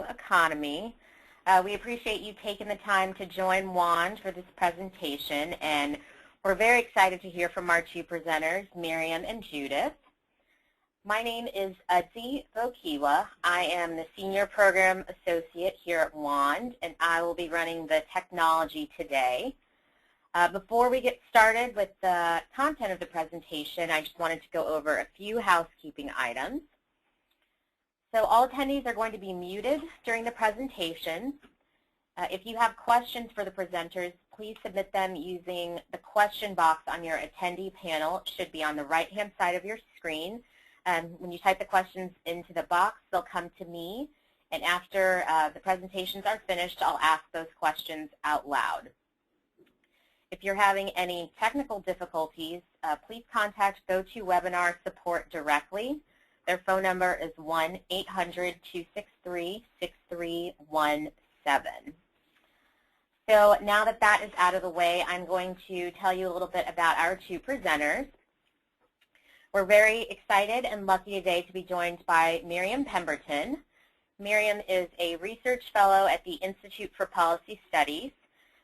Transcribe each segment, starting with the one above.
economy. We appreciate you taking the time to join WAND for this presentation, and we're very excited to hear from our two presenters, Miriam and Judith. My name is Udzi Vokiwa. I am the Senior Program Associate here at WAND, and I will be running the technology today. Before we get started with the content of the presentation, I just wanted to go over a few housekeeping items. So all attendees are going to be muted during the presentation. If you have questions for the presenters, please submit them using the question box on your attendee panel. It should be on the right-hand side of your screen. When you type the questions into the box, they'll come to me, and after the presentations are finished, I'll ask those questions out loud. If you're having any technical difficulties, please contact GoToWebinar support directly. Their phone number is 1-800-263-6317. So now that that is out of the way, I'm going to tell you a little bit about our two presenters. We're very excited and lucky today to be joined by Miriam Pemberton. Miriam is a research fellow at the Institute for Policy Studies.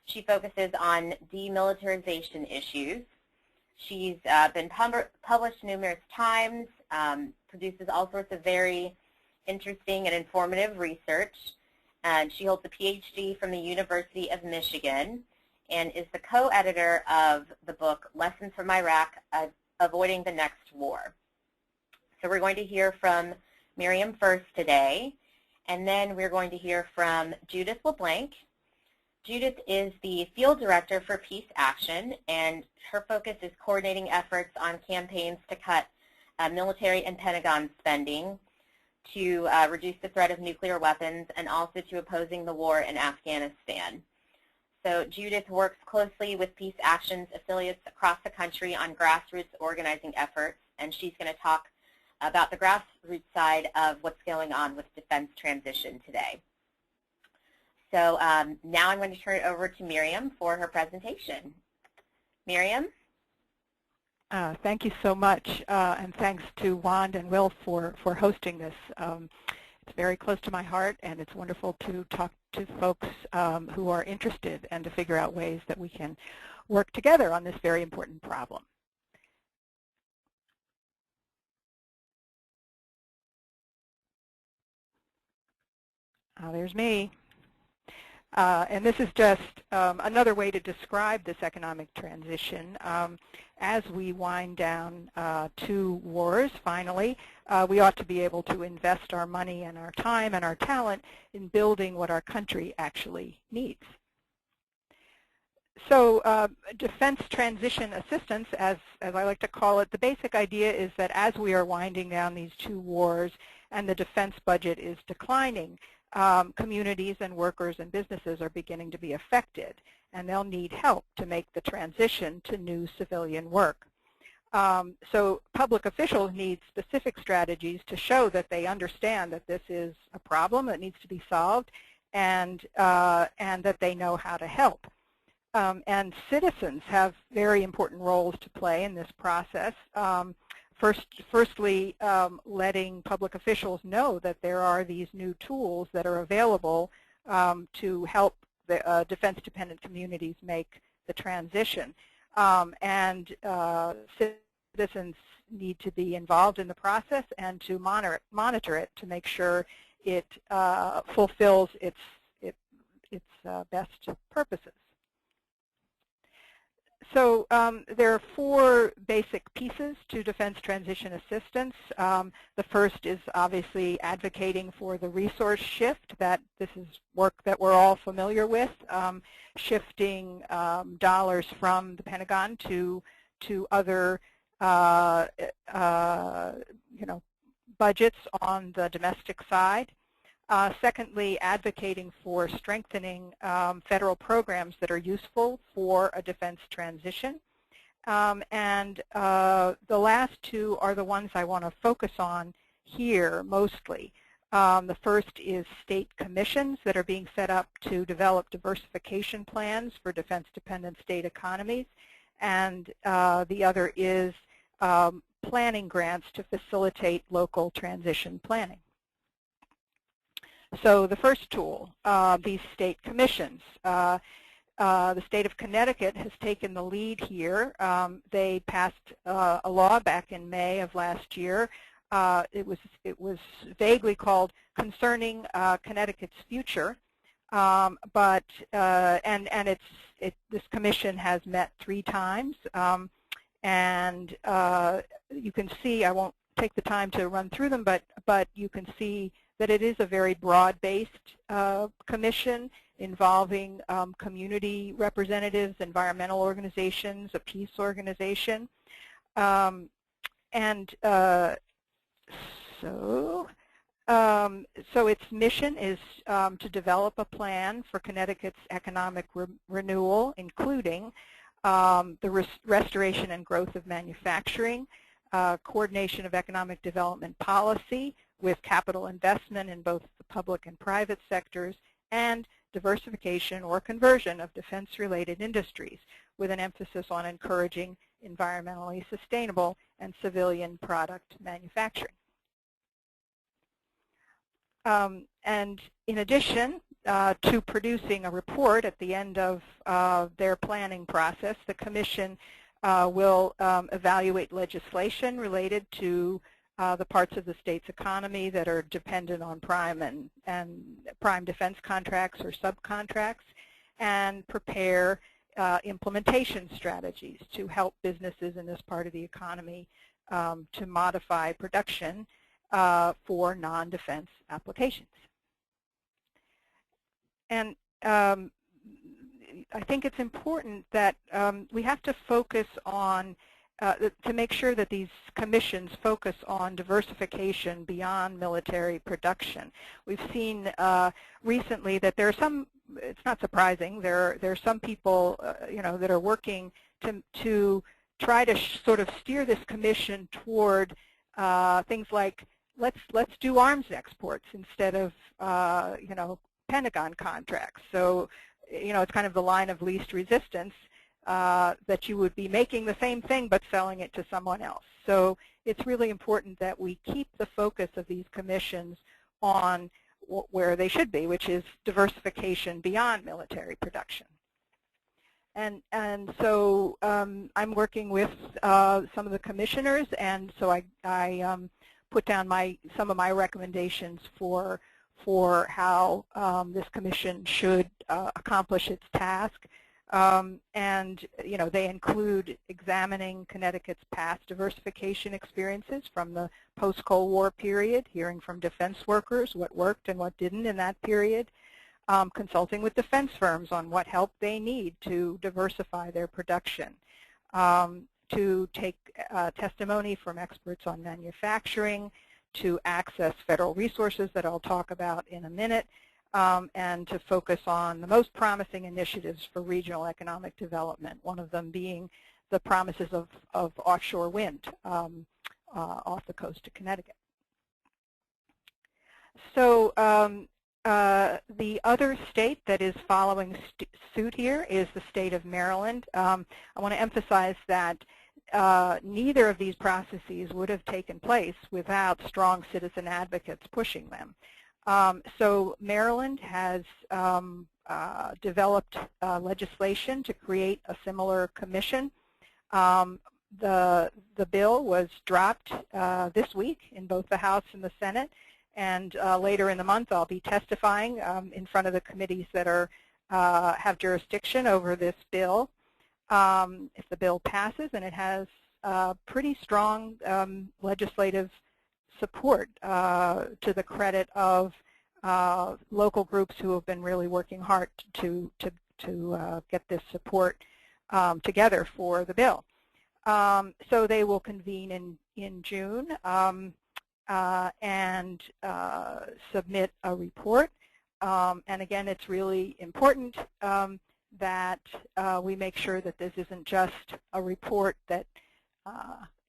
She focuses on demilitarization issues. She's been published numerous times, produces all sorts of very interesting and informative research. And she holds a PhD from the University of Michigan and is the co-editor of the book Lessons from Iraq, Avoiding the Next War. So we're going to hear from Miriam first today, and then we're going to hear from Judith LeBlanc. Judith is the Field Director for Peace Action, and her focus is coordinating efforts on campaigns to cut military and Pentagon spending, to reduce the threat of nuclear weapons, and also to opposing the war in Afghanistan. So Judith works closely with Peace Action's affiliates across the country on grassroots organizing efforts, and she's going to talk about the grassroots side of what's going on with defense transition today. So now I'm going to turn it over to Miriam for her presentation. Miriam? Thank you so much, and thanks to WAND and Will for hosting this. It's very close to my heart, and it's wonderful to talk to folks who are interested and to figure out ways that we can work together on this very important problem. There's me. And this is just another way to describe this economic transition. As we wind down two wars, finally, we ought to be able to invest our money and our time and our talent in building what our country actually needs. So defense transition assistance, as I like to call it, the basic idea is that as we are winding down these two wars and the defense budget is declining, communities and workers and businesses are beginning to be affected, and they'll need help to make the transition to new civilian work. So public officials need specific strategies to show that they understand that this is a problem that needs to be solved, and that they know how to help. And citizens have very important roles to play in this process. Firstly, letting public officials know that there are these new tools that are available to help the defense-dependent communities make the transition. And citizens need to be involved in the process and to monitor it to make sure it fulfills its best purposes. So there are four basic pieces to defense transition assistance. The first is obviously advocating for the resource shift. That this is work that we're all familiar with, shifting dollars from the Pentagon to other budgets on the domestic side. Secondly, advocating for strengthening federal programs that are useful for a defense transition. And the last two are the ones I want to focus on here mostly. The first is state commissions that are being set up to develop diversification plans for defense-dependent state economies. And the other is planning grants to facilitate local transition planning. So the first tool, these state commissions. The state of Connecticut has taken the lead here. They passed a law back in May of last year. It was vaguely called Concerning Connecticut's Future, this commission has met 3 times, and you can see, I won't take the time to run through them, but you can see that it is a very broad-based commission involving community representatives, environmental organizations, a peace organization. So its mission is to develop a plan for Connecticut's economic renewal, including the restoration and growth of manufacturing, coordination of economic development policy with capital investment in both the public and private sectors, and diversification or conversion of defense-related industries, with an emphasis on encouraging environmentally sustainable and civilian product manufacturing. And in addition to producing a report at the end of their planning process, the Commission will evaluate legislation related to the parts of the state's economy that are dependent on prime and prime defense contracts or subcontracts, and prepare implementation strategies to help businesses in this part of the economy to modify production for non-defense applications. And I think it's important that we have to focus on, to make sure that these commissions focus on diversification beyond military production. We've seen recently that there are some, it's not surprising, there are some people that are working to try to sort of steer this commission toward things like, let's do arms exports instead of Pentagon contracts. So it's kind of the line of least resistance, that you would be making the same thing but selling it to someone else. So it's really important that we keep the focus of these commissions on where they should be, which is diversification beyond military production. And so I'm working with some of the commissioners, and so I put down some of my recommendations for how this commission should accomplish its task. They include examining Connecticut's past diversification experiences from the post-Cold War period, hearing from defense workers what worked and what didn't in that period, consulting with defense firms on what help they need to diversify their production, to take testimony from experts on manufacturing, to access federal resources that I'll talk about in a minute, and to focus on the most promising initiatives for regional economic development, one of them being the promises of offshore wind off the coast of Connecticut. So the other state that is following suit here is the state of Maryland. I want to emphasize that neither of these processes would have taken place without strong citizen advocates pushing them. So Maryland has developed legislation to create a similar commission. The bill was dropped this week in both the House and the Senate, and later in the month I'll be testifying in front of the committees that have jurisdiction over this bill. If the bill passes, and it has pretty strong legislative support, to the credit of local groups who have been really working hard to get this support together for the bill. So they will convene in June and submit a report. And again, it's really important that we make sure that this isn't just a report that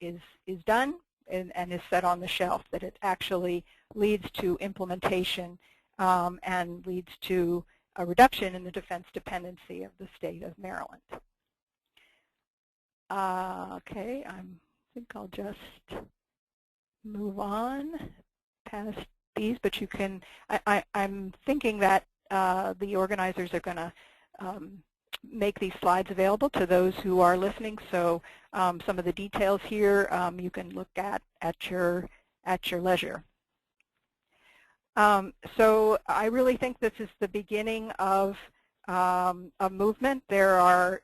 is done and is set on the shelf, that it actually leads to implementation and leads to a reduction in the defense dependency of the state of Maryland. Okay, I think I'll just move on past these, but you can, I'm thinking that the organizers are going to make these slides available to those who are listening. So some of the details here you can look at your leisure. So I really think this is the beginning of a movement. There are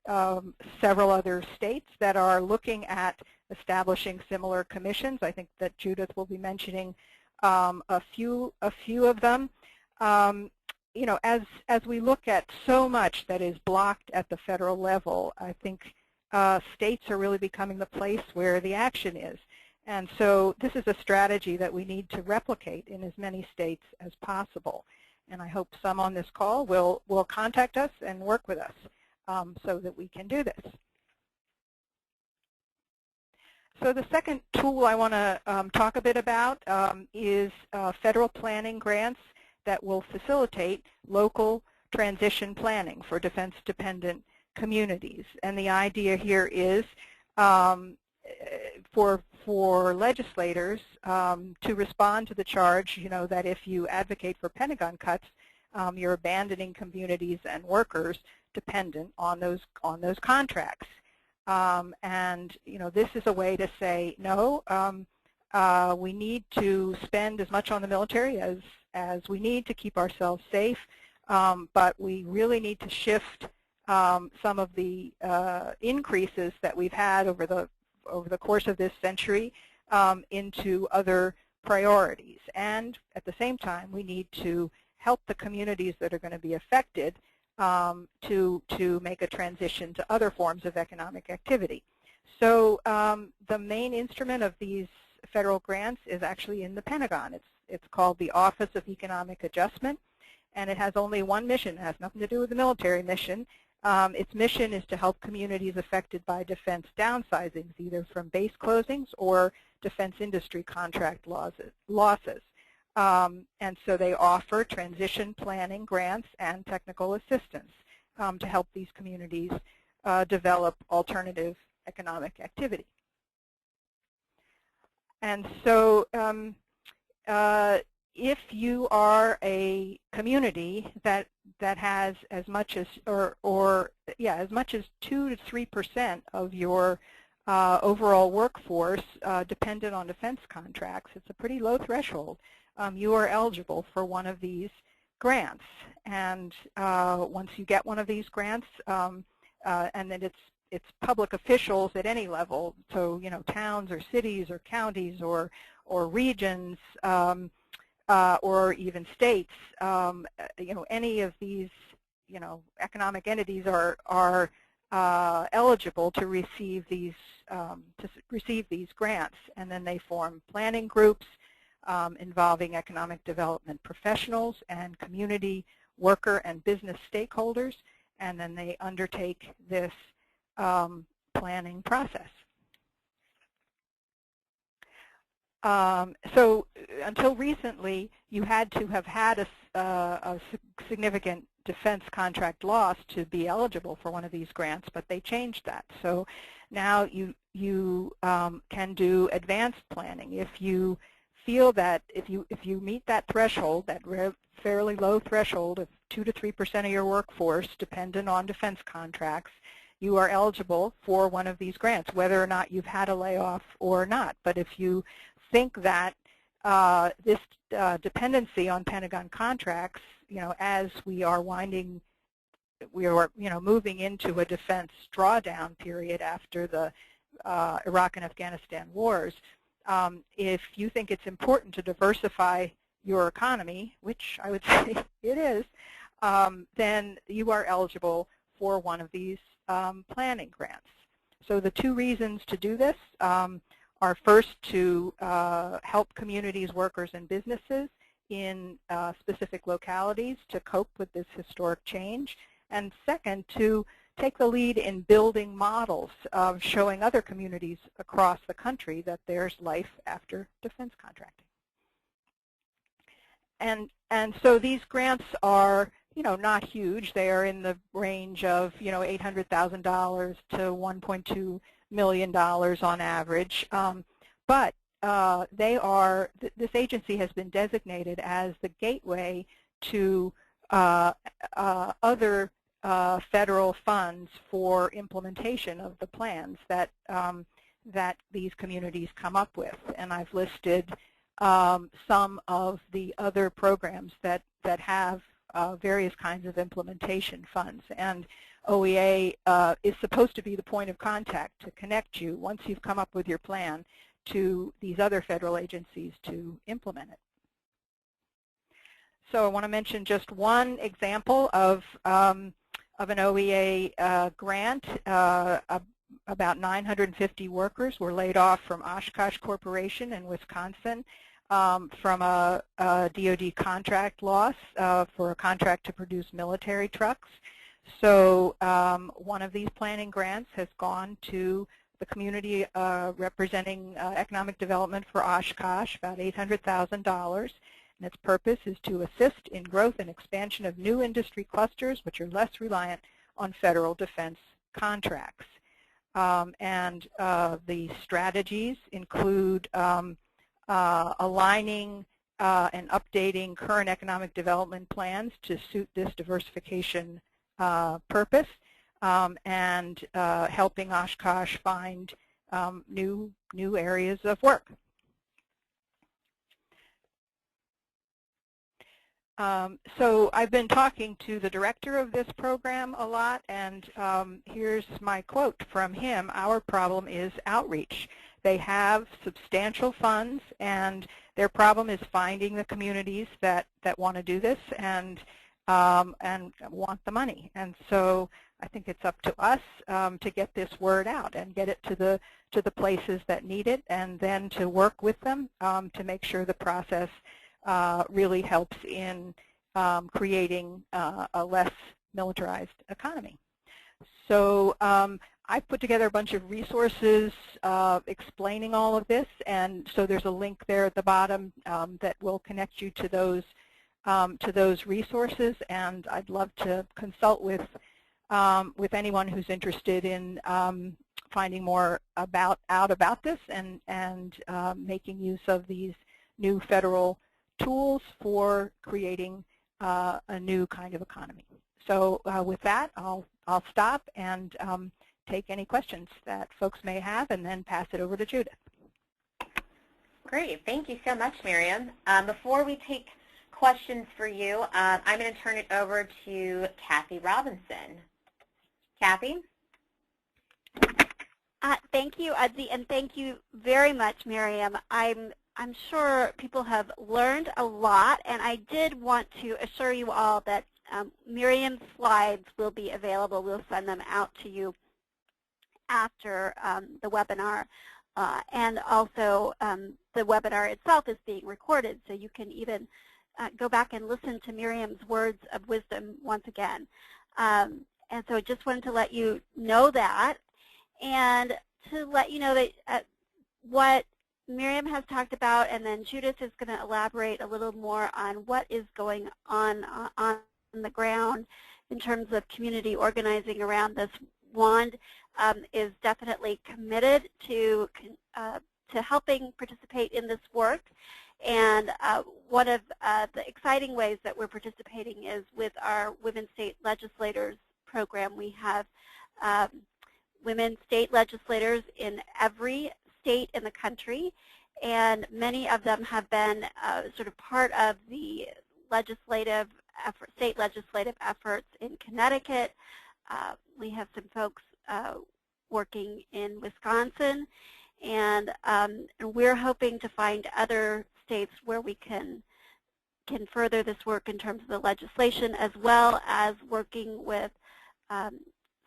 several other states that are looking at establishing similar commissions. I think that Judith will be mentioning a few of them. You know, as we look at so much that is blocked at the federal level, I think states are really becoming the place where the action is. And so this is a strategy that we need to replicate in as many states as possible. And I hope some on this call will contact us and work with us so that we can do this. So the second tool I want to talk a bit about is federal planning grants that will facilitate local transition planning for defense-dependent communities. And the idea here is for legislators to respond to the charge, you know, that if you advocate for Pentagon cuts, you're abandoning communities and workers dependent on those contracts. And you know, this is a way to say no. We need to spend as much on the military as we need to keep ourselves safe, but we really need to shift some of the increases that we've had over the course of this century into other priorities. And at the same time, we need to help the communities that are going to be affected to make a transition to other forms of economic activity. So the main instrument of these federal grants is actually in the Pentagon. It's called the Office of Economic Adjustment, and it has only one mission. It has nothing to do with the military mission. Its mission is to help communities affected by defense downsizings, either from base closings or defense industry contract losses. And so they offer transition planning grants and technical assistance to help these communities develop alternative economic activity. And so if you are a community that has as much as as much as 2 to 3% of your overall workforce dependent on defense contracts, it's a pretty low threshold. You are eligible for one of these grants. And once you get one of these grants, and then it's public officials at any level, so you know, towns or cities or counties or regions or even states, you know, any of these, you know, economic entities are eligible to receive these grants, and then they form planning groups involving economic development professionals and community worker and business stakeholders, and then they undertake this planning process. So until recently, you had to have had a significant defense contract loss to be eligible for one of these grants, but they changed that. So now you can do advanced planning. If you feel that if you meet that threshold, that fairly low threshold of 2 to 3% of your workforce dependent on defense contracts, you are eligible for one of these grants, whether or not you've had a layoff or not. But if you think that this dependency on Pentagon contracts, you know, as we are moving into a defense drawdown period after the Iraq and Afghanistan wars, if you think it's important to diversify your economy, which I would say it is, then you are eligible for one of these planning grants. So the two reasons to do this are first to help communities, workers, and businesses in specific localities to cope with this historic change, and second, to take the lead in building models of showing other communities across the country that there's life after defense contracting. And so these grants are, you know, not huge. They are in the range of, you know, $800,000 to $1.2 million on average. But this agency has been designated as the gateway to other federal funds for implementation of the plans that these communities come up with. And I've listed some of the other programs that have various kinds of implementation funds. And OEA is supposed to be the point of contact to connect you, once you've come up with your plan, to these other federal agencies to implement it. So I want to mention just one example of an OEA grant. About 950 workers were laid off from Oshkosh Corporation in Wisconsin from a DoD contract loss for a contract to produce military trucks. So one of these planning grants has gone to the community representing economic development for Oshkosh, about $800,000. And its purpose is to assist in growth and expansion of new industry clusters which are less reliant on federal defense contracts. And the strategies include aligning and updating current economic development plans to suit this diversification purpose, and helping Oshkosh find new areas of work. So I've been talking to the director of this program a lot, and here's my quote from him. Our problem is outreach. They have substantial funds, and their problem is finding the communities that want to do this and want the money. And so I think it's up to us to get this word out and get it to the places that need it, and then to work with them to make sure the process really helps in creating a less militarized economy. So I've put together a bunch of resources explaining all of this, and so there's a link there at the bottom that will connect you to those resources, and I'd love to consult with anyone who's interested in finding more out about this and making use of these new federal tools for creating a new kind of economy. So with that, I'll stop and take any questions that folks may have, and then pass it over to Judith. Great. Thank you so much, Miriam. Before we take questions for you, I'm going to turn it over to Kathy Robinson. Kathy? Thank you, Udzi, and thank you very much, Miriam. I'm sure people have learned a lot, and I did want to assure you all that Miriam's slides will be available. We'll send them out to you after the webinar, and also the webinar itself is being recorded, so you can even go back and listen to Miriam's words of wisdom once again. And so I just wanted to let you know that, and to let you know that what Miriam has talked about, and then Judith is going to elaborate a little more on what is going on the ground in terms of community organizing around this. WAND is definitely committed to helping participate in this work, and one of the exciting ways that we're participating is with our Women State Legislators program. We have women state legislators in every state in the country, and many of them have been sort of part of the legislative effort, state legislative efforts in Connecticut. We have some folks working in Wisconsin, and we're hoping to find other states where we can further this work in terms of the legislation, as well as working with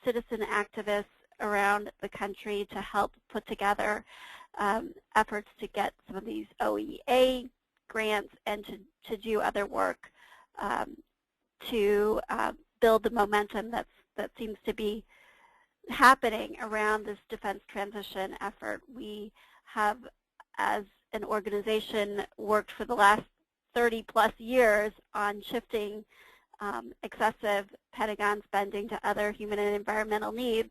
citizen activists around the country to help put together efforts to get some of these OEA grants and to do other work to build the momentum that seems to be happening around this defense transition effort. We have, as an organization, worked for the last 30-plus years on shifting excessive Pentagon spending to other human and environmental needs.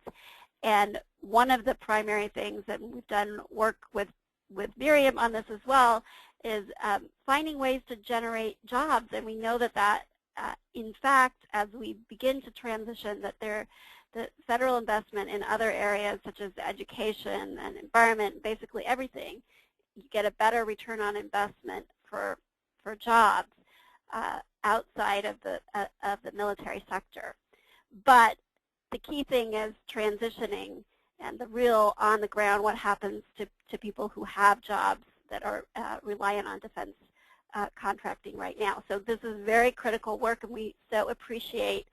And one of the primary things that we've done work with with Miriam on this as well, is finding ways to generate jobs. And we know that in fact, as we begin to transition, that the federal investment in other areas such as education and environment, basically everything, you get a better return on investment for jobs outside of the military sector. But the key thing is transitioning and the real on the ground, what happens to people who have jobs that are reliant on defense contracting right now. So this is very critical work, and we so appreciate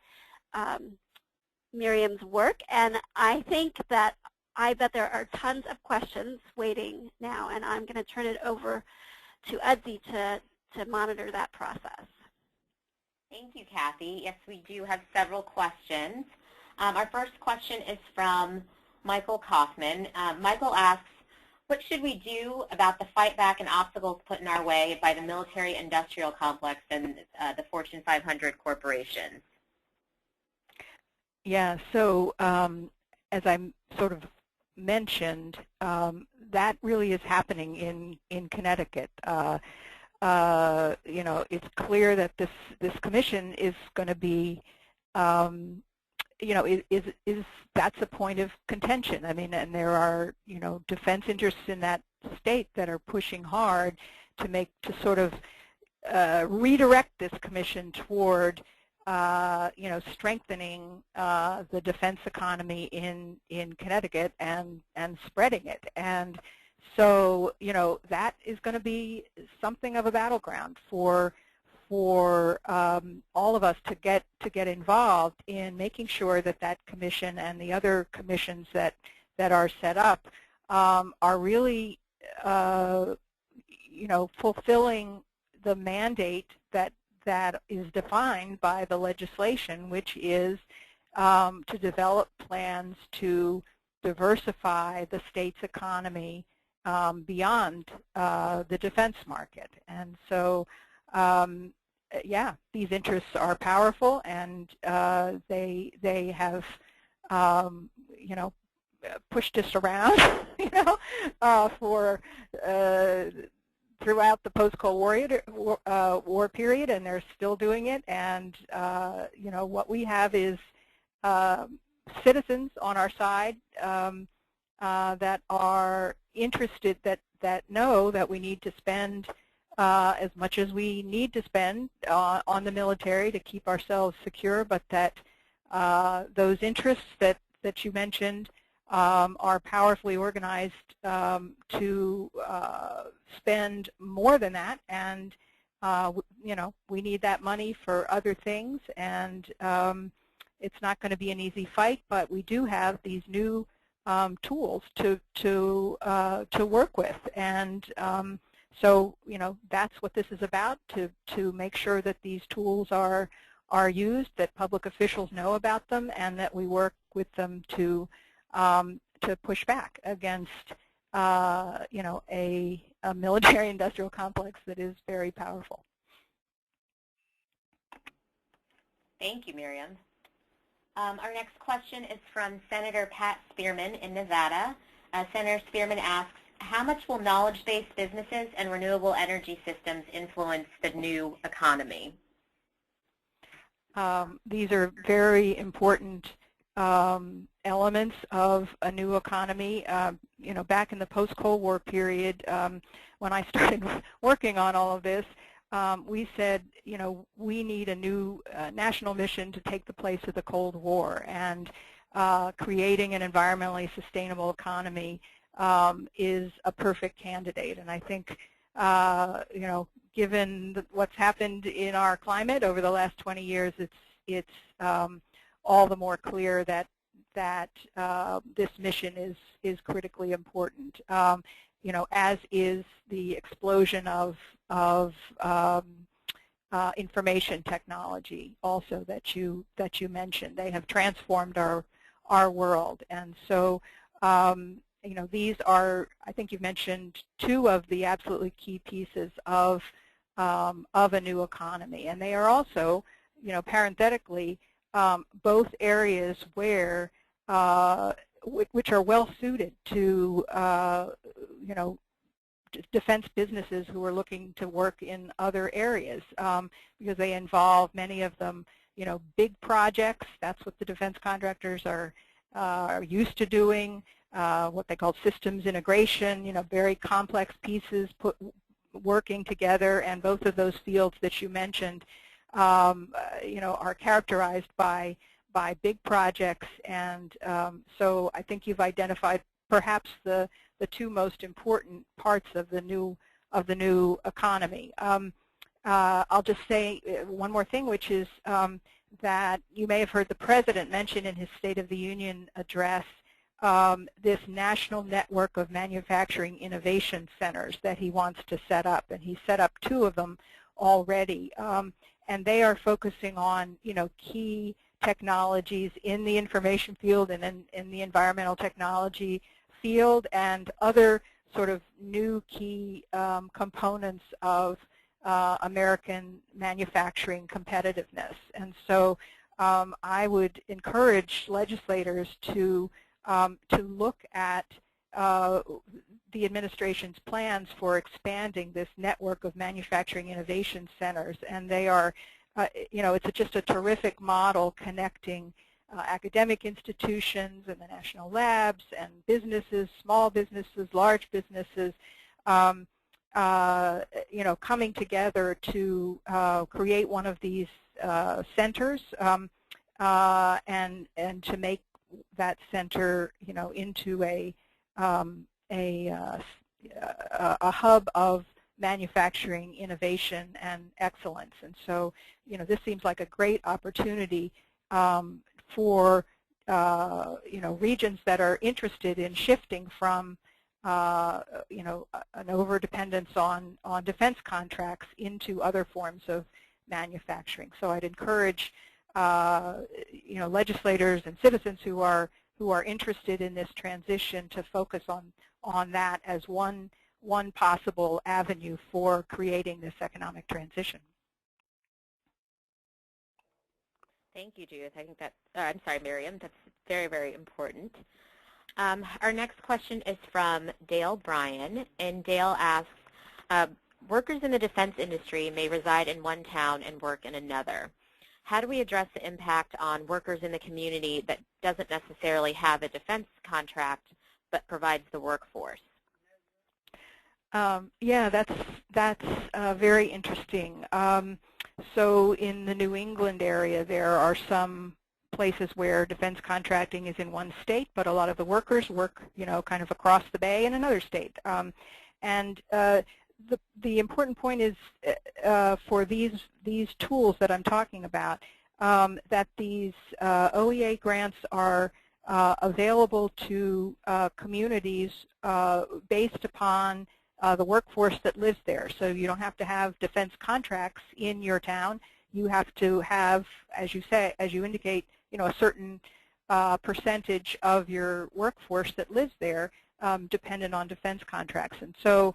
Miriam's work. And I bet there are tons of questions waiting now, and I'm going to turn it over to Udzi to monitor that process. Thank you, Kathy. Yes, we do have several questions. Our first question is from Michael Kaufman. Michael asks, what should we do about the fight back and obstacles put in our way by the military-industrial complex and the Fortune 500 corporations? Yeah, so as I sort of mentioned, that really is happening in Connecticut. You know, it's clear that this commission is going to be, you know, that's a point of contention. I mean, and there are, you know, defense interests in that state that are pushing hard to sort of redirect this commission toward, you know, strengthening the defense economy in Connecticut and spreading it. And so, you know, that is going to be something of a battleground for all of us to get involved in making sure that commission and the other commissions that are set up are really, you know, fulfilling the mandate that is defined by the legislation, which is to develop plans to diversify the state's economy beyond the defense market. And so, yeah, these interests are powerful, and they have, you know, pushed us around, you know, for throughout the post-Cold War period, and they're still doing it. And you know, what we have is citizens on our side that are interested, that know that we need to spend as much as we need to spend on the military to keep ourselves secure, but that those interests that you mentioned are powerfully organized to spend more than that, and you know, we need that money for other things, and it's not going to be an easy fight, but we do have these new tools to work with, and so, you know, that's what this is about, to make sure that these tools are used, that public officials know about them, and that we work with them to push back against, you know, a military-industrial complex that is very powerful. Thank you, Miriam. Our next question is from Senator Pat Spearman in Nevada. Senator Spearman asks, how much will knowledge-based businesses and renewable energy systems influence the new economy? These are very important elements of a new economy. You know, back in the post-Cold War period, when I started working on all of this, we said, you know, we need a new national mission to take the place of the Cold War, and creating an environmentally sustainable economy is a perfect candidate. And I think, you know, given what's happened in our climate over the last 20 years, it's all the more clear that this mission is critically important. You know, as is the explosion of information technology also that you mentioned. They have transformed our world, and so you know, these are, I think you mentioned, two of the absolutely key pieces of a new economy, and they are also, you know, parenthetically, both areas where which are well suited to you know, defense businesses who are looking to work in other areas because they involve, many of them, big projects. That's what the defense contractors are used to doing, what they call systems integration, very complex pieces working together, and both of those fields that you mentioned are characterized by big projects, and so I think you've identified perhaps the two most important parts of the new economy. I'll just say one more thing, which is that you may have heard the President mention in his State of the Union address this national network of manufacturing innovation centers that he wants to set up, and he set up 2 of them already, and they are focusing on key technologies in the information field and in the environmental technology field, and other sort of new key components of American manufacturing competitiveness. And so I would encourage legislators to look at the administration's plans for expanding this network of manufacturing innovation centers, and they are, it's just a terrific model connecting academic institutions and the national labs and businesses, small businesses, large businesses, coming together to create one of these centers and to make that center, into a hub of manufacturing innovation and excellence. And so, this seems like a great opportunity for regions that are interested in shifting from an over-dependence on defense contracts into other forms of manufacturing. So I'd encourage legislators and citizens who are interested in this transition to focus on that as one possible avenue for creating this economic transition. Thank you, Judith. I think I'm sorry, Miriam. That's very, very important. Our next question is from Dale Bryan, and Dale asks, workers in the defense industry may reside in one town and work in another. How do we address the impact on workers in the community that doesn't necessarily have a defense contract but provides the workforce? Yeah, that's very interesting. So in the New England area, there are some places where defense contracting is in one state, but a lot of the workers work, kind of across the bay in another state. And the important point is for these tools that I'm talking about, that these OEA grants are available to communities based upon the workforce that lives there. So you don't have to have defense contracts in your town. You have to have, as you indicate, a certain percentage of your workforce that lives there dependent on defense contracts. And so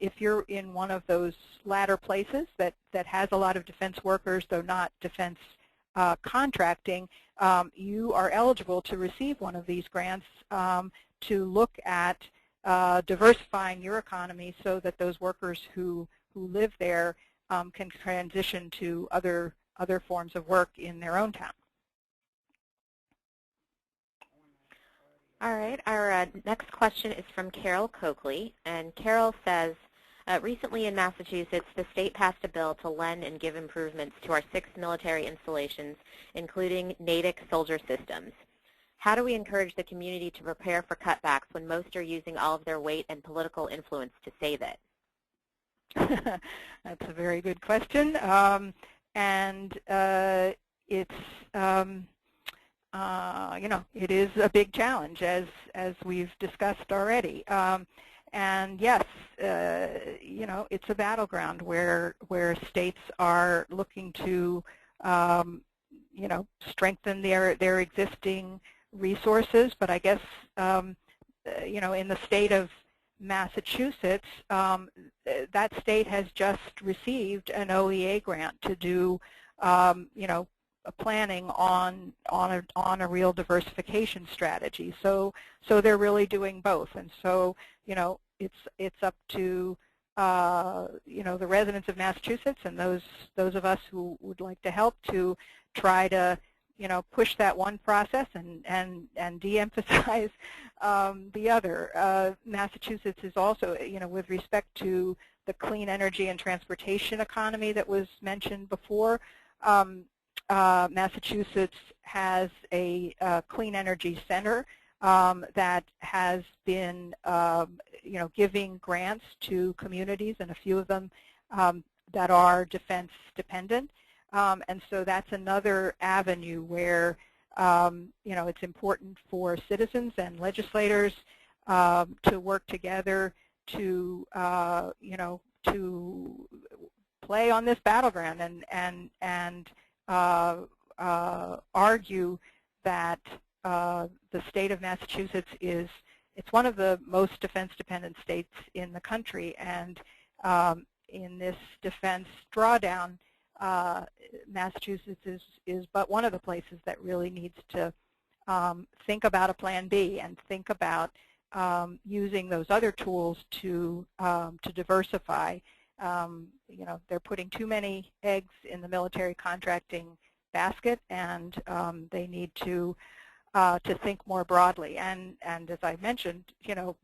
if you're in one of those latter places that has a lot of defense workers, though not defense contracting, you are eligible to receive one of these grants to look at diversifying your economy so that those workers who live there can transition to other forms of work in their own town. All right, our next question is from Carol Coakley, and Carol says, recently in Massachusetts, the state passed a bill to lend and give improvements to our 6 military installations, including Natick soldier systems. How do we encourage the community to prepare for cutbacks when most are using all of their weight and political influence to save it? That's a very good question, and it's it is a big challenge, as we've discussed already. And yes, it's a battleground where states are looking to strengthen their existing resources. But I guess in the state of Massachusetts, that state has just received an OEA grant to do planning on a real diversification strategy. So they're really doing both. And so it's up to the residents of Massachusetts and those of us who would like to help to try to push that one process and de-emphasize the other. Massachusetts is also, with respect to the clean energy and transportation economy that was mentioned before, Massachusetts has a clean energy center that has been, giving grants to communities, and a few of them that are defense dependent. And so that's another avenue where, it's important for citizens and legislators to work together to, to play on this battleground and argue that the state of Massachusetts it's one of the most defense-dependent states in the country, and in this defense drawdown, Massachusetts is but one of the places that really needs to think about a plan B and think about using those other tools to diversify. They're putting too many eggs in the military contracting basket, and they need to think more broadly. And as I mentioned,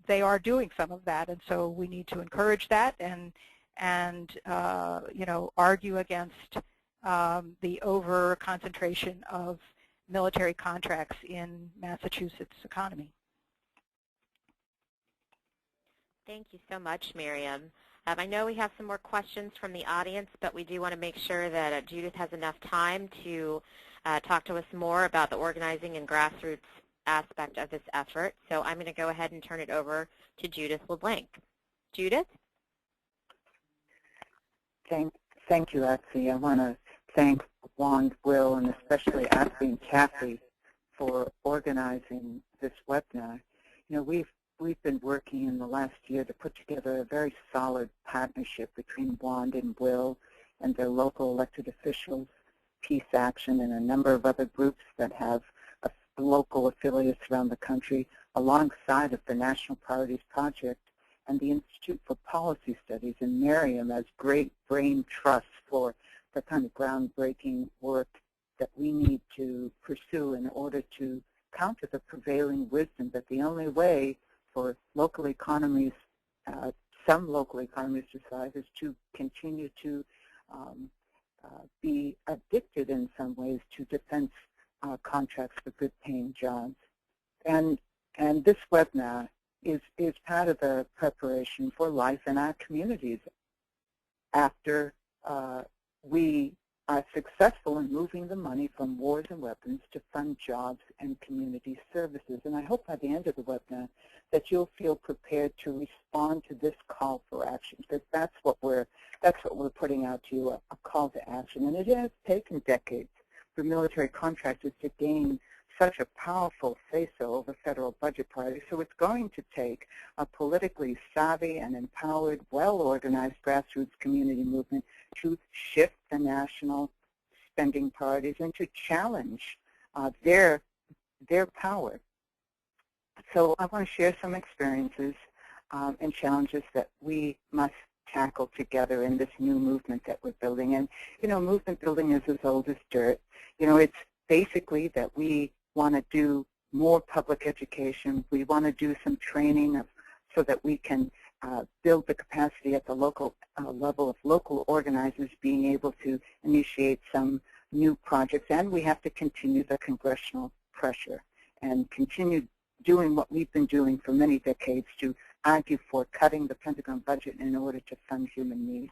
they are doing some of that, and so we need to encourage that and argue against the over-concentration of military contracts in Massachusetts' economy. Thank you so much, Miriam. I know we have some more questions from the audience, but we do want to make sure that Judith has enough time to talk to us more about the organizing and grassroots aspect of this effort. So I'm going to go ahead and turn it over to Judith LeBlanc. Judith? Thank you, Atsy. I want to thank Wand, Will, and especially Atsy and Kathy for organizing this webinar. We've been working in the last year to put together a very solid partnership between Wand and Will and their local elected officials, Peace Action, and a number of other groups that have local affiliates around the country, alongside of the National Priorities Project and the Institute for Policy Studies, and Miriam as great brain trust for the kind of groundbreaking work that we need to pursue in order to counter the prevailing wisdom that the only way for local economies, some local economies to thrive, is to continue to be addicted in some ways to defense contracts for good-paying jobs. And this webinar is part of the preparation for life in our communities after we are successful in moving the money from wars and weapons to fund jobs and community services. And I hope by the end of the webinar that you'll feel prepared to respond to this call for action, because that's what we're putting out to you, a call to action. And it has taken decades for military contractors to gain such a powerful say-so over federal budget priorities. So it's going to take a politically savvy and empowered, well-organized grassroots community movement to shift the national spending priorities and to challenge their power. So I want to share some experiences and challenges that we must tackle together in this new movement that we're building. And, movement building is as old as dirt. It's basically that we want to do more public education. We want to do some training so that we can build the capacity at the local level of local organizers being able to initiate some new projects. And we have to continue the congressional pressure and continue doing what we've been doing for many decades to argue for cutting the Pentagon budget in order to fund human needs.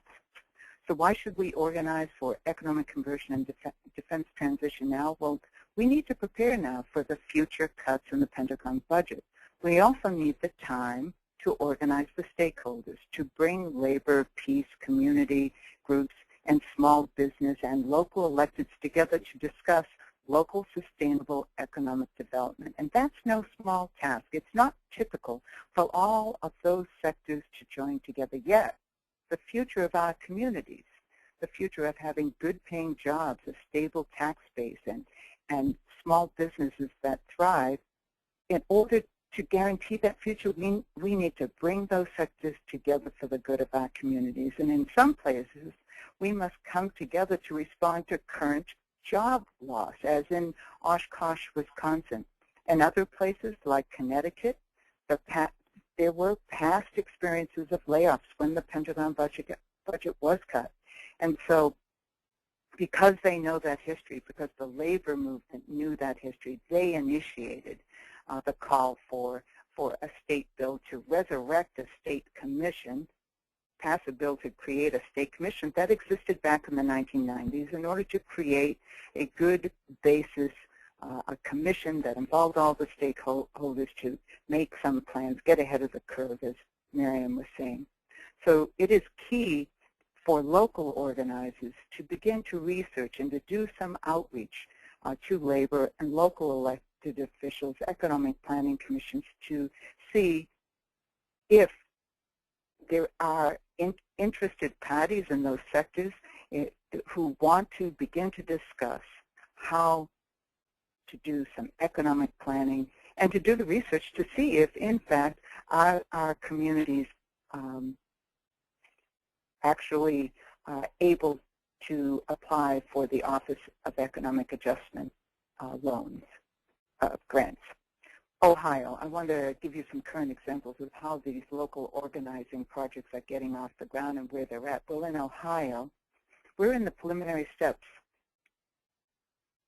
So why should we organize for economic conversion and defense transition now? Well, we need to prepare now for the future cuts in the Pentagon budget. We also need the time to organize the stakeholders, to bring labor, peace, community groups, and small business and local electeds together to discuss local sustainable economic development. And that's no small task. It's not typical for all of those sectors to join together yet. The future of our communities, the future of having good-paying jobs, a stable tax base, and small businesses that thrive, in order to guarantee that future, we need to bring those sectors together for the good of our communities. And in some places, we must come together to respond to current job loss, as in Oshkosh, Wisconsin. In other places, like Connecticut, there were past experiences of layoffs when the Pentagon budget was cut. And so because they know that history, because the labor movement knew that history, they initiated the call for a state bill to resurrect a state commission, pass a bill to create a state commission that existed back in the 1990s in order to create a good basis, a commission that involved all the stakeholders to make some plans, get ahead of the curve, as Miriam was saying. So it is key for local organizers to begin to research and to do some outreach to labor and local elected officials, economic planning commissions, to see if there are interested parties in those sectors who want to begin to discuss how to do some economic planning and to do the research to see if, in fact, our communities actually able to apply for the Office of Economic Adjustment loans, grants. Ohio, I want to give you some current examples of how these local organizing projects are getting off the ground and where they're at. Well, in Ohio, we're in the preliminary steps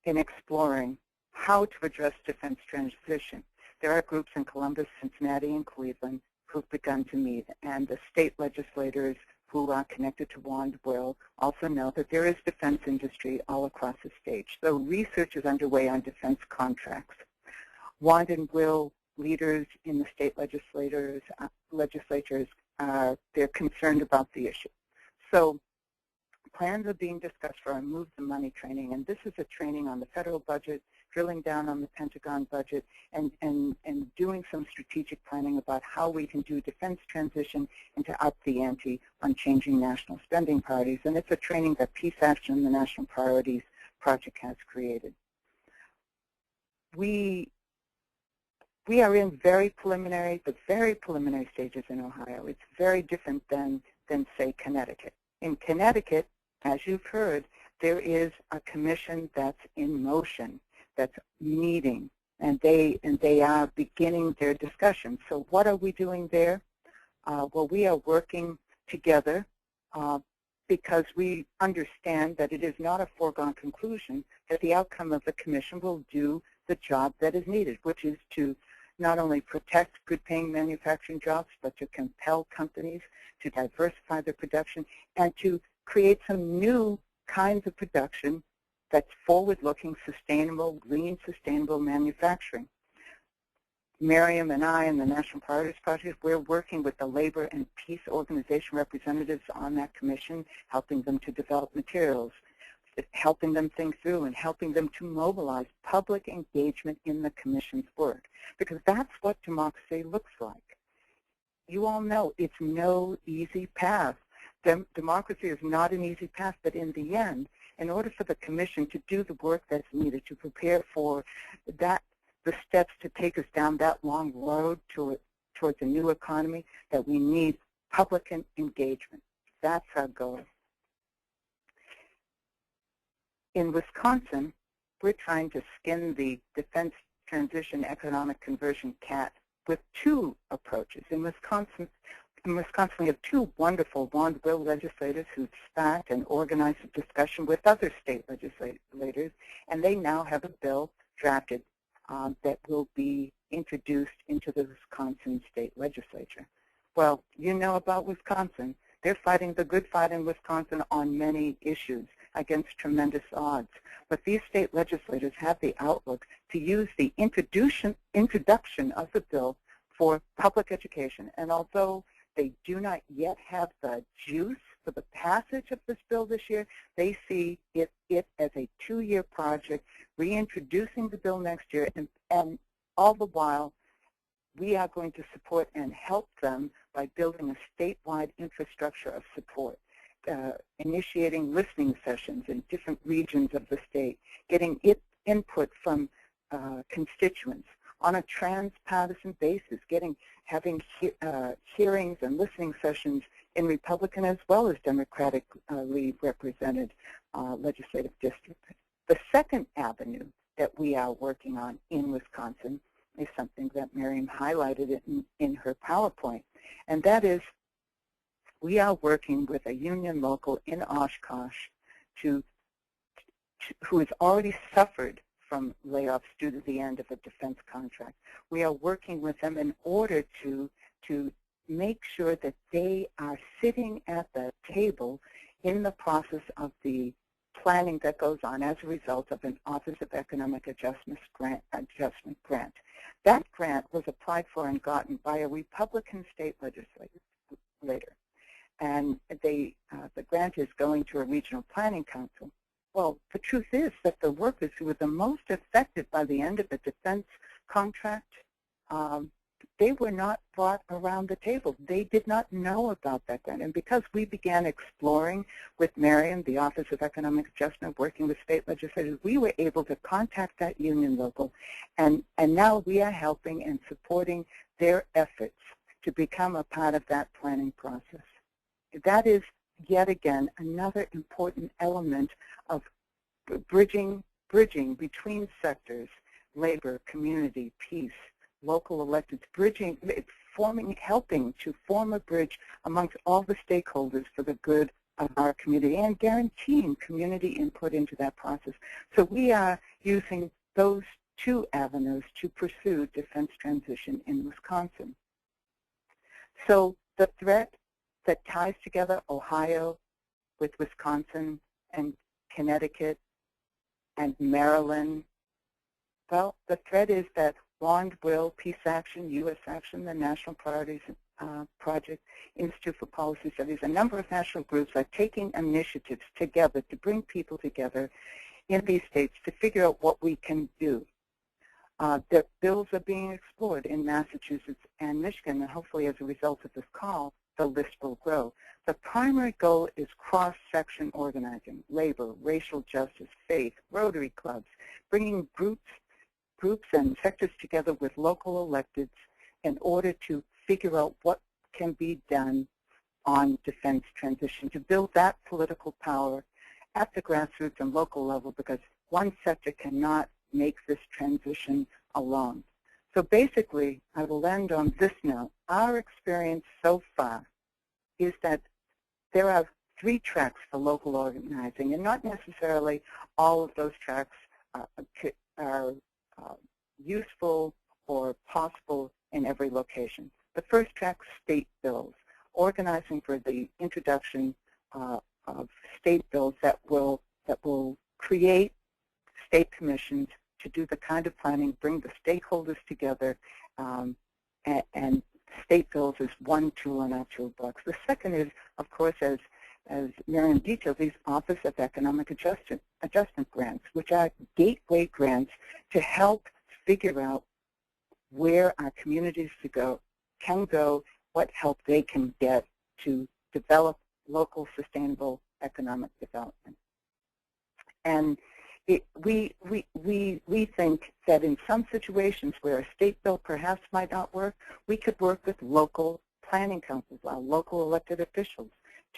in exploring how to address defense transition. There are groups in Columbus, Cincinnati, and Cleveland who've begun to meet, and the state legislators who are connected to WAND will also know that there is defense industry all across the state. So research is underway on defense contracts. WAND and WIL leaders in the state legislatures they're concerned about the issue. So plans are being discussed for a Move the Money training, and this is a training on the federal budget, drilling down on the Pentagon budget, and doing some strategic planning about how we can do defense transition and to up the ante on changing national spending priorities. And it's a training that Peace Action and the National Priorities Project has created. We are in very preliminary stages in Ohio. It's very different than say, Connecticut. In Connecticut, as you've heard, there is a commission that's in motion, that's meeting, and they are beginning their discussion. So what are we doing there? Well, we are working together because we understand that it is not a foregone conclusion that the outcome of the commission will do the job that is needed, which is to not only protect good-paying manufacturing jobs, but to compel companies to diversify their production and to create some new kinds of production that's forward-looking, sustainable, green, sustainable manufacturing. Miriam and I and the National Priorities Project, we're working with the labor and peace organization representatives on that commission, helping them to develop materials, helping them think through, and helping them to mobilize public engagement in the commission's work. Because that's what democracy looks like. You all know it's no easy path. Democracy is not an easy path, but in the end, in order for the commission to do the work that's needed to prepare for that, the steps to take us down that long road towards a new economy, that we need public engagement. That's our goal. In Wisconsin, we're trying to skin the defense transition economic conversion cat with two approaches. In Wisconsin, we have two wonderful WAND WIL legislators who've sparked and organized a discussion with other state legislators, and they now have a bill drafted that will be introduced into the Wisconsin state legislature. Well, you know about Wisconsin. They're fighting the good fight in Wisconsin on many issues against tremendous odds. But these state legislators have the outlook to use the introduction of the bill for public education. And although they do not yet have the juice for the passage of this bill this year, they see it as a 2-year project, reintroducing the bill next year, and all the while we are going to support and help them by building a statewide infrastructure of support, initiating listening sessions in different regions of the state, getting input from constituents on a transpartisan basis, having hearings and listening sessions in Republican as well as Democratically represented legislative districts. The second avenue that we are working on in Wisconsin is something that Miriam highlighted in her PowerPoint, and that is we are working with a union local in Oshkosh who has already suffered from layoffs due to the end of a defense contract. We are working with them in order to make sure that they are sitting at the table in the process of the planning that goes on as a result of an Office of Economic Adjustment grant. That grant was applied for and gotten by a Republican state legislator. And the grant is going to a regional planning council. Well, the truth is that the workers who were the most affected by the end of the defense contract, they were not brought around the table. They did not know about that grant. And because we began exploring with Miriam, the Office of Economic Adjustment, working with state legislators, we were able to contact that union local. And now we are helping and supporting their efforts to become a part of that planning process. That is, yet again, another important element of bridging between sectors, labor, community, peace, local electeds, helping to form a bridge amongst all the stakeholders for the good of our community and guaranteeing community input into that process. So we are using those two avenues to pursue defense transition in Wisconsin. So the threat that ties together Ohio with Wisconsin and Connecticut and Maryland, well, the threat is that Bond, Will, Peace Action, U.S. Action, the National Priorities Project, Institute for Policy Studies, a number of national groups are taking initiatives together to bring people together in these states to figure out what we can do. The bills are being explored in Massachusetts and Michigan, and hopefully as a result of this call, the list will grow. The primary goal is cross-section organizing, labor, racial justice, faith, Rotary clubs, bringing groups and sectors together with local electeds in order to figure out what can be done on defense transition, to build that political power at the grassroots and local level, because one sector cannot make this transition alone. So basically, I will end on this note. Our experience so far is that there are 3 tracks for local organizing, and not necessarily all of those tracks are useful or possible in every location. The first track, state bills, organizing for the introduction of state bills that will create state commissions to do the kind of planning, bring the stakeholders together, and state bills is one tool in our toolbox. The second is, of course, as Miriam detailed, these Office of Economic Adjustment grants, which are gateway grants to help figure out where our communities can go, what help they can get to develop local sustainable economic development. And we think that in some situations where a state bill perhaps might not work, we could work with local planning councils, our local elected officials,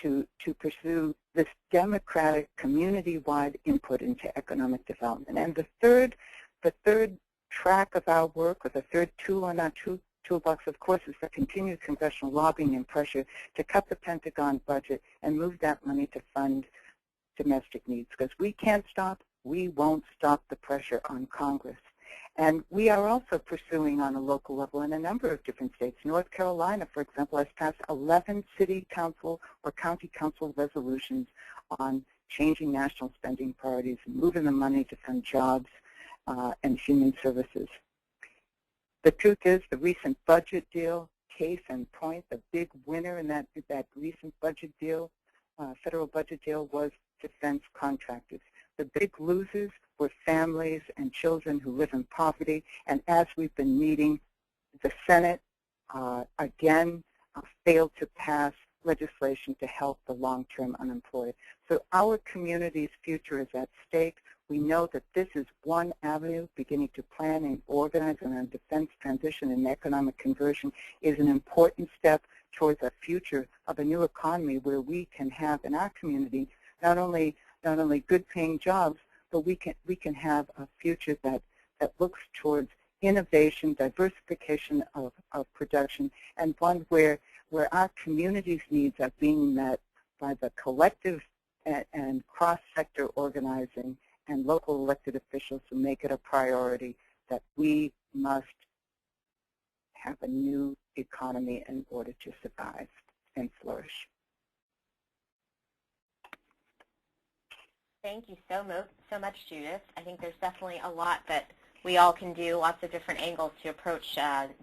to pursue this democratic, community-wide input into economic development. And the third track of our work, or the third tool in our toolbox, of course, is the continued congressional lobbying and pressure to cut the Pentagon budget and move that money to fund domestic needs. Because we can't stop, we won't stop the pressure on Congress. And we are also pursuing on a local level in a number of different states. North Carolina, for example, has passed 11 city council or county council resolutions on changing national spending priorities and moving the money to fund jobs and human services. The truth is, the recent budget deal, case in point, the big winner in that recent budget deal, federal budget deal, was defense contractors. The big losers were families and children who live in poverty, and as we've been meeting, the Senate again failed to pass legislation to help the long-term unemployed. So our community's future is at stake. We know that this is one avenue. Beginning to plan and organize around defense transition and economic conversion is an important step towards a future of a new economy where we can have in our community not only good paying jobs, but we can have a future that looks towards innovation, diversification of production, and one where our community's needs are being met by the collective and cross-sector organizing and local elected officials who make it a priority that we must have a new economy in order to survive and flourish. Thank you so much, Judith. I think there's definitely a lot that we all can do, lots of different angles to approach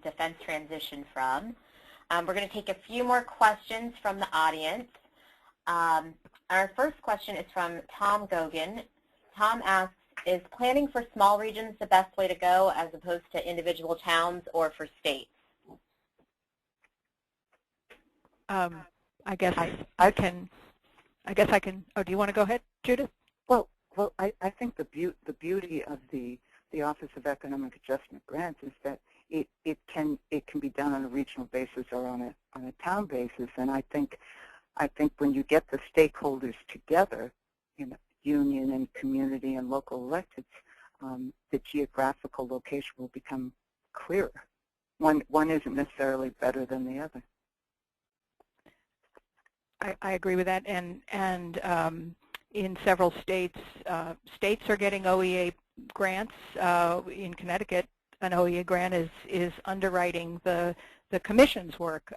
defense transition from. We're going to take a few more questions from the audience. Our first question is from Tom Gogan. Tom asks, is planning for small regions the best way to go as opposed to individual towns or for states? I guess I can. Oh, do you want to go ahead, Judith? Well, I think the beauty of the Office of Economic Adjustment grants is that it can be done on a regional basis or on a town basis, and I think when you get the stakeholders together, union and community and local electeds, the geographical location will become clearer. One isn't necessarily better than the other. I agree with that, and in several states, states are getting OEA grants. In Connecticut, an OEA grant is underwriting the commission's work,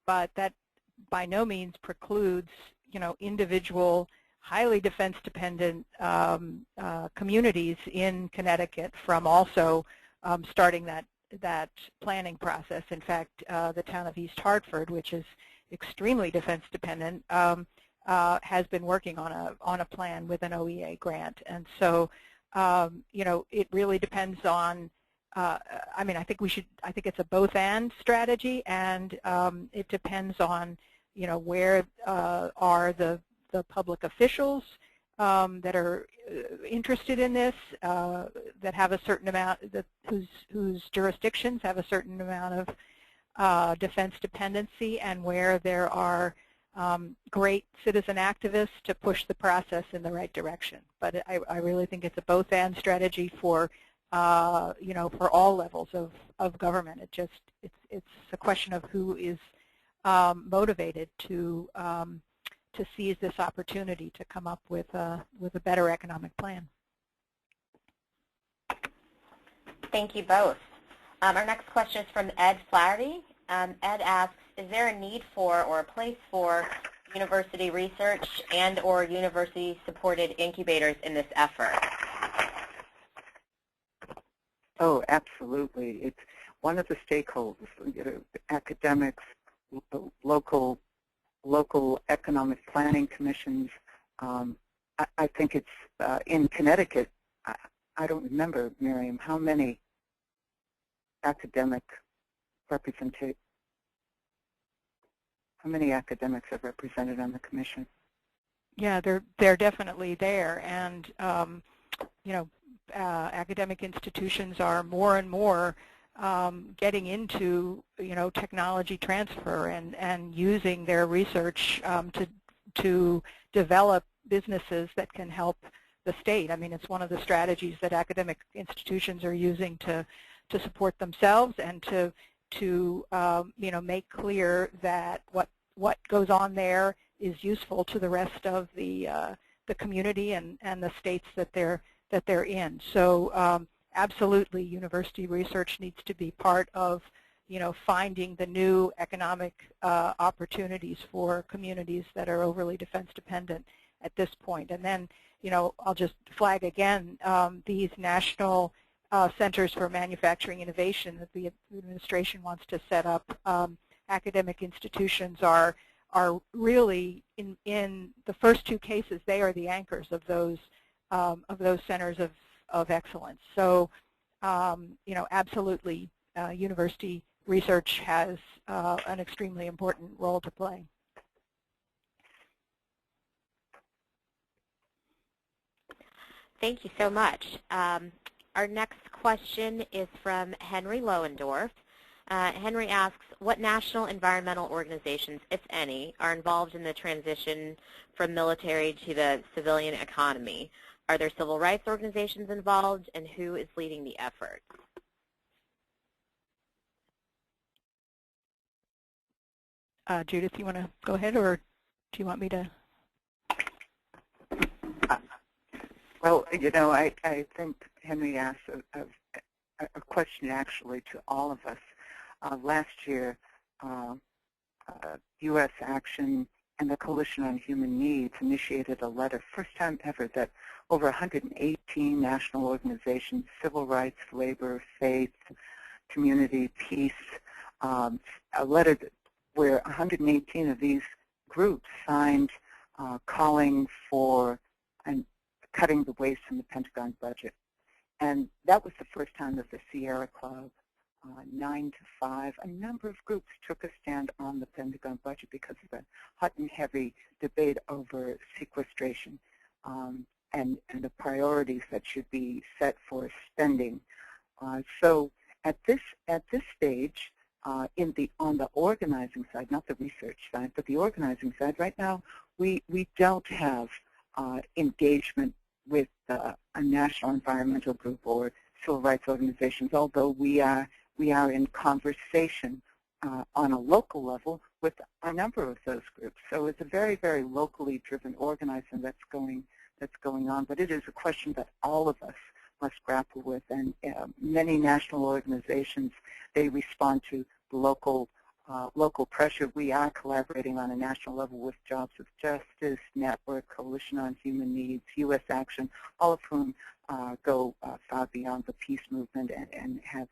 but that by no means precludes individual highly defense-dependent communities in Connecticut from also starting that planning process. In fact, the town of East Hartford, which is extremely defense-dependent, has been working on a plan with an OEA grant, and so it really depends on. I mean, I think it's a both-and strategy, and it depends on where are the public officials that are interested in this, that have a certain amount, whose jurisdictions have a certain amount of defense dependency, and where there are great citizen activists to push the process in the right direction. But I really think it's a both-and strategy for for all levels of government. It's a question of who is motivated to seize this opportunity to come up with a better economic plan. Thank you both. Our next question is from Ed Flaherty. Ed asks, is there a need for or a place for university research and or university-supported incubators in this effort? Oh, absolutely. It's one of the stakeholders, academics, local economic planning commissions. I think it's in Connecticut. I don't remember, Miriam, how many academics are represented on the commission? Yeah, they're definitely there, and academic institutions are more and more getting into technology transfer and using their research to develop businesses that can help the state. I mean, it's one of the strategies that academic institutions are using to support themselves and to make clear that what goes on there is useful to the rest of the community and the states that they're in. So absolutely, university research needs to be part of finding the new economic opportunities for communities that are overly defense dependent at this point. And then I'll just flag again these national centers for manufacturing innovation that the administration wants to set up. Academic institutions are really in the first two cases, they are the anchors of those centers of excellence. So absolutely, university research has an extremely important role to play. Thank you so much. Our next question is from Henry Lohendorf. Henry asks, what national environmental organizations, if any, are involved in the transition from military to the civilian economy? Are there civil rights organizations involved, and who is leading the effort? Judith, you want to go ahead, or do you want me to? Well, you know, I think Henry asked a question actually to all of us. Last year, U.S. Action and the Coalition on Human Needs initiated a letter, first time ever, that over 118 national organizations, civil rights, labor, faith, community, peace, a letter where 118 of these groups signed calling for cutting the waste in the Pentagon budget. And that was the first time that the Sierra Club, 9 to 5, a number of groups took a stand on the Pentagon budget because of the hot and heavy debate over sequestration and the priorities that should be set for spending. So at this stage, on the organizing side, not the research side, but the organizing side, right now we don't have engagement with a national environmental group or civil rights organizations, although we are in conversation on a local level with a number of those groups. So it's a very, very locally driven organizing that's going on, but it is a question that all of us must grapple with, and many national organizations, they respond to local pressure. We are collaborating on a national level with Jobs with Justice Network, Coalition on Human Needs, U.S. Action, all of whom go far beyond the peace movement and have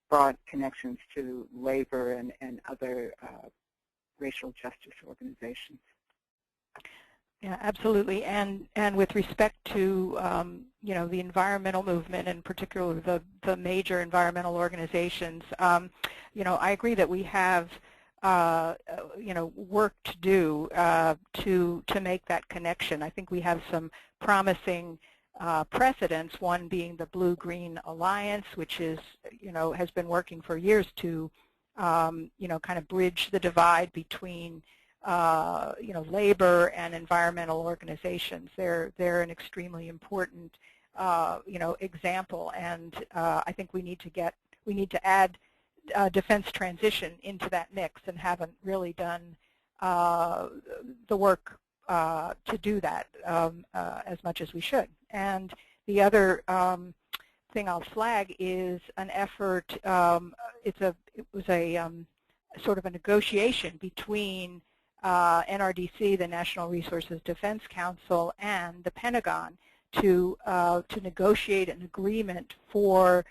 broad connections to labor and other racial justice organizations. Yeah, absolutely. And with respect to you know, the environmental movement, and particularly the major environmental organizations, you know, I agree that we have you know, work to do to make that connection. I think we have some promising precedents. One being the Blue-Green Alliance, which is, you know, has been working for years to you know, kind of bridge the divide between you know, labor and environmental organizations. They're an extremely important you know, example, and I think we need to add defense transition into that mix, and haven't really done the work to do that as much as we should. And the other thing I'll flag is an effort. It was a sort of a negotiation between NRDC, the National Resources Defense Council, and the Pentagon to negotiate an agreement for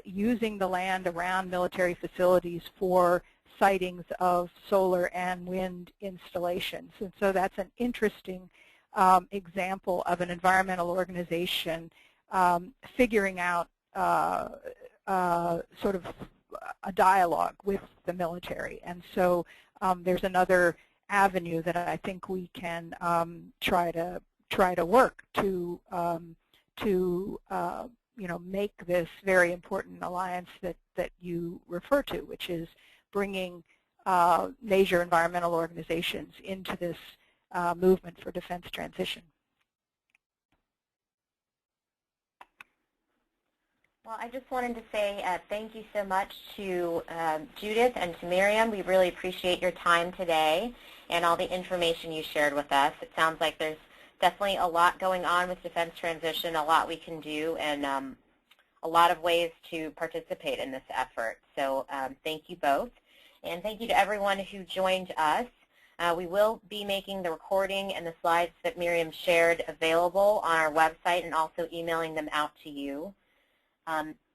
using the land around military facilities for sightings of solar and wind installations. And so that's an interesting example of an environmental organization figuring out sort of a dialogue with the military. And so there's another avenue that I think we can try to work to you know, make this very important alliance that you refer to, which is bringing major environmental organizations into this movement for defense transition. Well, I just wanted to say thank you so much to Judith and to Miriam. We really appreciate your time today and all the information you shared with us. It sounds like there's definitely a lot going on with defense transition, a lot we can do, and a lot of ways to participate in this effort. So thank you both. And thank you to everyone who joined us. We will be making the recording and the slides that Miriam shared available on our website, and also emailing them out to you.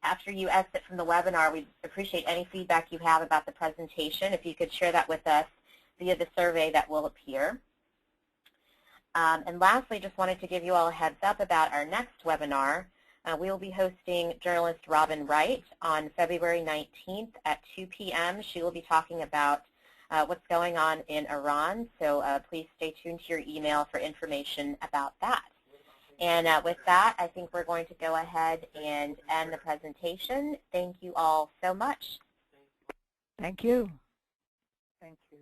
After you exit from the webinar, we'd appreciate any feedback you have about the presentation. If you could share that with us via the survey that will appear. And lastly, just wanted to give you all a heads up about our next webinar. We will be hosting journalist Robin Wright on February 19th at 2 p.m. She will be talking about what's going on in Iran, so please stay tuned to your email for information about that. And with that, I think we're going to go ahead and end the presentation. Thank you all so much. Thank you. Thank you.